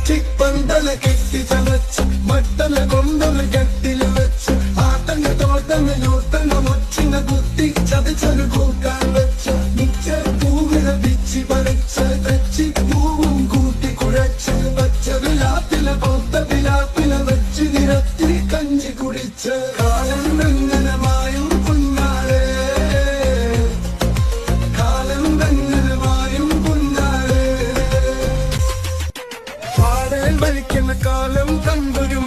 ചിപ്പന്തല കെട്ടി ചതച്ച് മട്ടല കൊണ്ടൊരു കെട്ടില് വെച്ച് ആട്ടങ്ങ തോട്ടങ്ങ നൂട്ടങ്ങ മൊച്ചിങ്ങ കുത്തി ചതച്ചൊരു കൂക്കാൻ വെച്ച് മിച്ചർ പൂവില പിച്ചി പറിച്ച് തെച്ചി പൂവും കൂട്ടി കുഴച്ച് പച്ചവിലാപ്പില പൊത്ത വിലാപ്പില വെച്ച് നിരത്തി കഞ്ചി കുടിച്ച് കാലം വെങ്ങനെ മായും കുഞ്ഞാളെ കാലം വെങ്ങനെ മായും കുഞ്ഞാളെ പാടൽ വലിക്കുന്ന കാലം കണ്ടൊരു